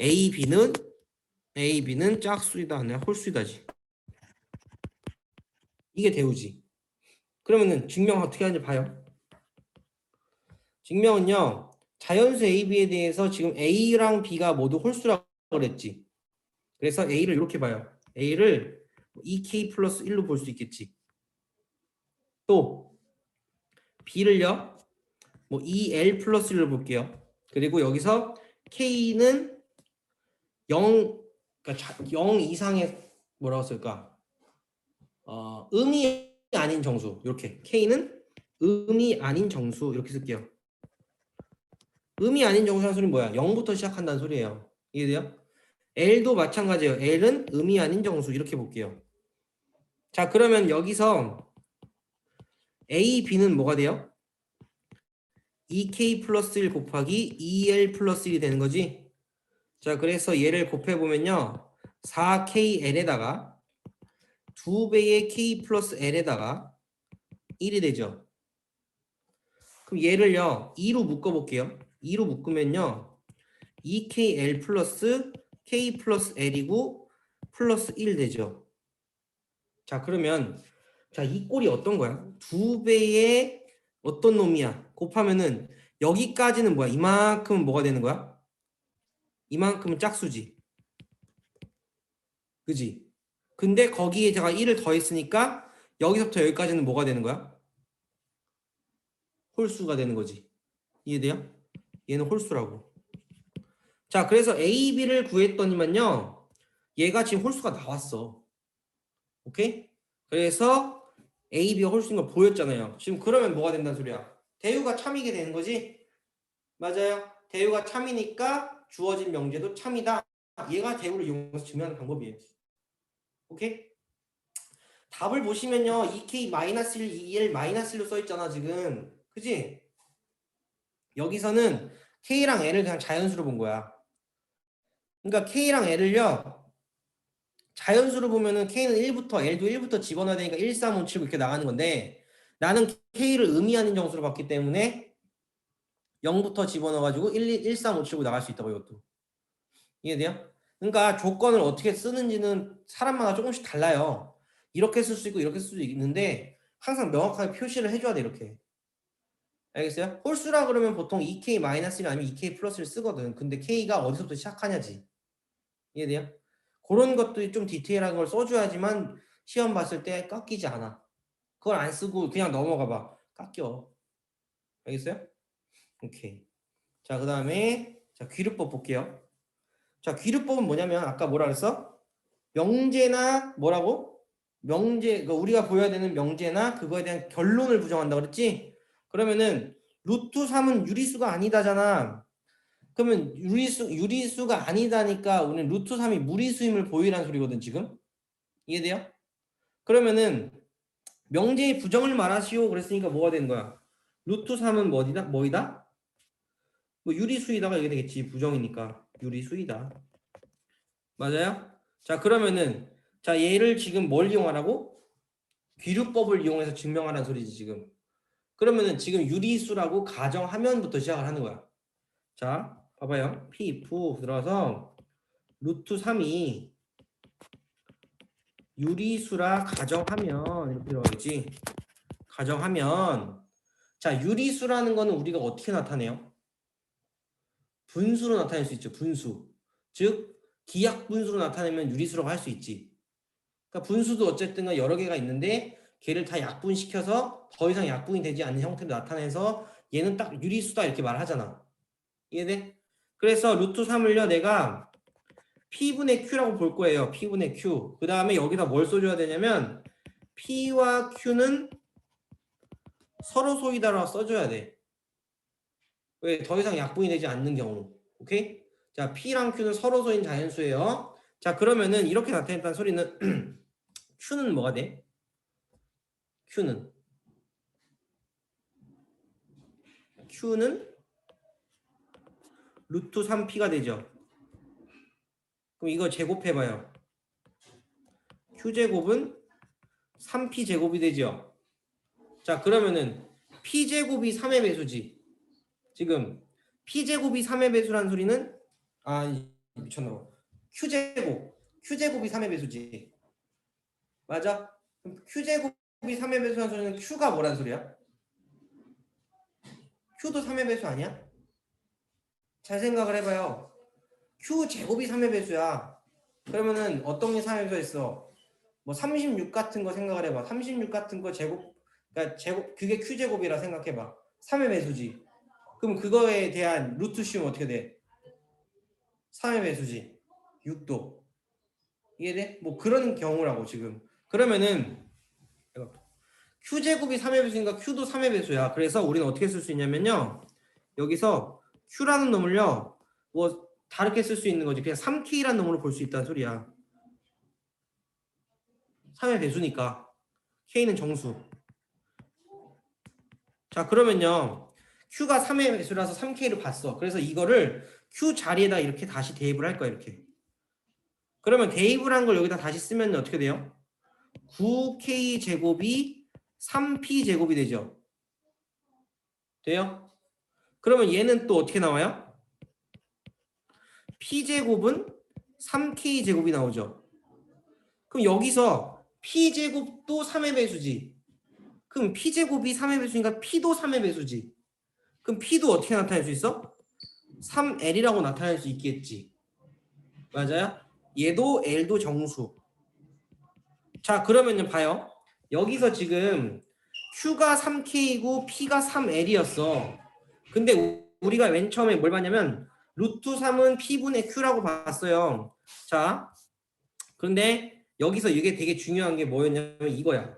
A, B는 짝수이다 아니라 홀수이다지. 이게 대우지. 그러면은 증명 어떻게 하는지 봐요. 증명은요. 자연수 A, B에 대해서 지금 A랑 B가 모두 홀수라고 그랬지. 그래서 A를 이렇게 봐요. A를 2K 플러스 1로 볼 수 있겠지. 또 B를요. 뭐 2L 플러스 1로 볼게요. 그리고 여기서 K는 0, 그러니까 0 이상의 뭐라고 쓸까? 음이 아닌 정수. 이렇게 K는 음이 아닌 정수 이렇게 쓸게요. 음이 아닌 정수라는 소리는 뭐야? 0부터 시작한다는 소리예요. 이해돼요? L도 마찬가지예요. L은 음이 아닌 정수 이렇게 볼게요. 자, 그러면 여기서 A, B는 뭐가 돼요? 2K 플러스 1 곱하기 2L 플러스 1이 되는 거지. 자, 그래서 얘를 곱해보면요. 4KL에다가 2배의 K 플러스 L에다가 1이 되죠. 그럼 얘를요. 2로 묶어볼게요. 2로 묶으면요. 2KL 플러스 K 플러스 L이고 플러스 1 되죠. 자, 그러면 자, 이 꼴이 어떤 거야? 2배의 어떤 놈이야? 곱하면은 여기까지는 뭐야? 이만큼은 뭐가 되는 거야? 이만큼은 짝수지. 그지? 근데 거기에 제가 1을 더했으니까 여기서부터 여기까지는 뭐가 되는 거야? 홀수가 되는 거지. 이해돼요? 얘는 홀수라고. 자, 그래서 A, B를 구했더니만요. 얘가 지금 홀수가 나왔어. 오케이? 그래서 A, B가 홀수인 걸 보였잖아요. 지금 그러면 뭐가 된다는 소리야? 대우가 참이게 되는 거지? 맞아요. 대우가 참이니까 주어진 명제도 참이다. 얘가 대우를 이용해서 증명하는 방법이에요. 오케이? 답을 보시면요. 2K-1, 2L-1로 써있잖아 지금. 그지? 여기서는 K랑 L을 그냥 자연수로 본 거야. 그러니까 K랑 L을요. 자연수로 보면은 K는 1부터 L도 1부터 집어넣어야 되니까 1, 3, 5, 7 이렇게 나가는 건데 나는 K를 의미 아닌 정수로 봤기 때문에 0부터 집어넣어가지고 1, 3, 5, 7로 나갈 수 있다고 이것도. 이해돼요? 그러니까 조건을 어떻게 쓰는지는 사람마다 조금씩 달라요. 이렇게 쓸 수 있고 이렇게 쓸 수 있는데 항상 명확하게 표시를 해줘야 돼 이렇게. 알겠어요? 홀수라 그러면 보통 2K-1 아니면 2K 플러스를 쓰거든. 근데 K가 어디서부터 시작하냐지. 이해돼요? 그런 것도 좀 디테일한 걸 써줘야지만 시험 봤을 때 깎이지 않아. 그걸 안 쓰고 그냥 넘어가 봐. 깎여. 알겠어요? 오케이. 자, 그 다음에 자 귀류법 볼게요. 자, 귀류법은 뭐냐면 아까 뭐라 그랬어? 명제나 뭐라고? 명제, 그러니까 우리가 보여야 되는 명제나 그거에 대한 결론을 부정한다 그랬지? 그러면은 루트 3은 유리수가 아니다잖아. 그러면 유리수가 아니다니까 우리는 루트 3이 무리수임을 보이라는 소리거든 지금. 이해돼요? 그러면은 명제의 부정을 말하시오 그랬으니까 뭐가 되는 거야? 루트 3은 뭐이다? 뭐 유리수이다가 이게 되겠지. 부정이니까 유리수이다. 맞아요? 자, 그러면은 자, 얘를 지금 뭘 이용하라고? 귀류법을 이용해서 증명하라는 소리지 지금. 그러면은 지금 유리수라고 가정하면부터 시작을 하는 거야. 자, 봐봐요. P 들어서 루트 3이 유리수라 가정하면 이렇게 들어가겠지. 가정하면 자, 유리수라는 거는 우리가 어떻게 나타내요? 분수로 나타낼 수 있죠. 분수. 즉 기하분수로 나타내면 유리수라고 할 수 있지. 그러니까 분수도 어쨌든 여러 개가 있는데 걔를 다 약분시켜서 더 이상 약분이 되지 않는 형태로 나타내서 얘는 딱 유리수다 이렇게 말하잖아. 이해돼? 그래서 루트 3을요 내가 P분의 Q라고 볼 거예요. P분의 Q. 그 다음에 여기다 뭘 써줘야 되냐면 P와 Q는 서로 소이다라고 써줘야 돼. 왜? 더 이상 약분이 되지 않는 경우. 오케이? 자, P랑 Q는 서로 소인 자연수예요. 자, 그러면은 이렇게 나타냈다는 소리는 Q는 뭐가 돼? Q는 루트 3P가 되죠. 그럼 이거 제곱해봐요. Q제곱은 3P제곱이 되죠. 자, 그러면은 P제곱이 3의 배수지. 지금 P제곱이 3의 배수라는 소리는 미쳤나봐. Q제곱이 3의 배수지. 맞아? 그럼 Q제곱이 3의 배수라는 소리는 Q가 뭐라는 소리야? Q도 3의 배수 아니야? 잘 생각을 해봐요. Q제곱이 3의 배수야. 그러면은 어떤 게 3의 배수였어? 뭐 36 같은 거 생각을 해봐. 36 같은 거 제곱, 그러니까 제곱, 그게 Q제곱이라 생각해봐. 3의 배수지. 그럼 그거에 대한 루트 씌우면 어떻게 돼? 3의 배수지. 6도. 이해돼? 뭐 그런 경우라고 지금. 그러면은 Q제곱이 3의 배수니까 Q도 3의 배수야. 그래서 우리는 어떻게 쓸 수 있냐면요. 여기서 Q라는 놈을요. 뭐 다르게 쓸 수 있는 거지. 그냥 3K라는 놈으로 볼 수 있다는 소리야. 3의 배수니까. K는 정수. 자, 그러면요. Q가 3의 배수라서 3K를 봤어. 그래서 이거를 Q 자리에다 이렇게 다시 대입을 할 거야. 이렇게. 그러면 대입을 한 걸 여기다 다시 쓰면 어떻게 돼요? 9K 제곱이 3P 제곱이 되죠. 돼요? 그러면 얘는 또 어떻게 나와요? P 제곱은 3K 제곱이 나오죠. 그럼 여기서 P 제곱도 3의 배수지. 그럼 P 제곱이 3의 배수니까 P도 3의 배수지. 그럼 P도 어떻게 나타낼 수 있어? 3L이라고 나타낼 수 있겠지. 맞아요? 얘도 L도 정수. 자, 그러면요 봐요. 여기서 지금 Q가 3K이고 P가 3L이었어. 근데 우리가 맨 처음에 뭘 봤냐면 루트 3은 P분의 Q라고 봤어요. 자, 그런데 여기서 이게 되게 중요한 게 뭐였냐면 이거야.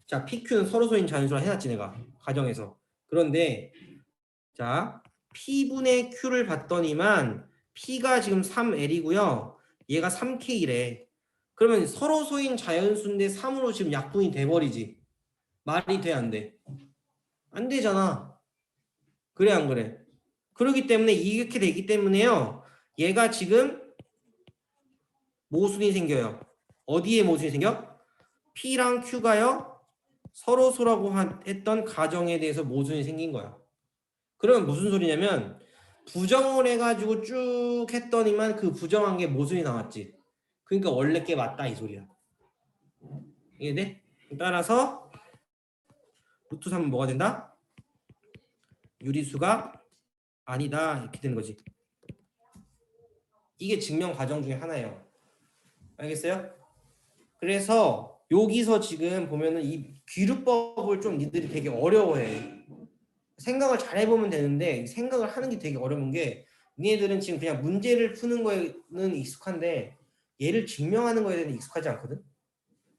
자, PQ는 서로소인 자연수라 해놨지 내가 가정에서. 그런데 자, P분의 Q를 봤더니만 P가 지금 3L이고요. 얘가 3K래. 그러면 서로소인 자연수인데 3으로 지금 약분이 돼버리지. 말이 돼, 안 돼? 안 되잖아. 그래, 안 그래? 그렇기 때문에 이렇게 되기 때문에요. 얘가 지금 모순이 생겨요. 어디에 모순이 생겨? P랑 Q가요. 서로소라고 했던 가정에 대해서 모순이 생긴 거야. 그러면 무슨 소리냐면 부정을 해가지고 쭉 했더니만 그 부정한 게 모순이 나왔지. 그러니까 원래 게 맞다 이 소리야. 이해돼? 따라서 루트 3은 뭐가 된다? 유리수가 아니다 이렇게 되는 거지. 이게 증명 과정 중에 하나예요. 알겠어요? 그래서 여기서 지금 보면은 이 귀류법을 좀 니들이 되게 어려워해. 생각을 잘 해보면 되는데 생각을 하는 게 되게 어려운 게 니네들은 지금 그냥 문제를 푸는 거에는 익숙한데 얘를 증명하는 거에 대해서 익숙하지 않거든.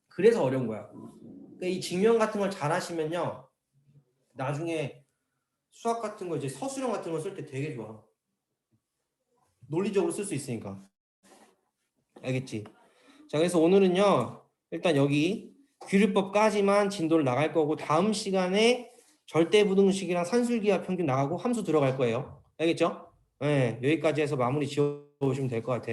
그래서 어려운 거야. 그러니까 이 증명 같은 걸 잘 하시면요 나중에 수학 같은 거 이제 서술형 같은 거 쓸 때 되게 좋아. 논리적으로 쓸 수 있으니까. 알겠지? 자, 그래서 오늘은요 일단 여기 귀류법까지만 진도를 나갈 거고 다음 시간에 절대부등식이랑 산술기하 평균 나가고 함수 들어갈 거예요. 알겠죠? 네, 여기까지 해서 마무리 지어오시면 될 것 같아.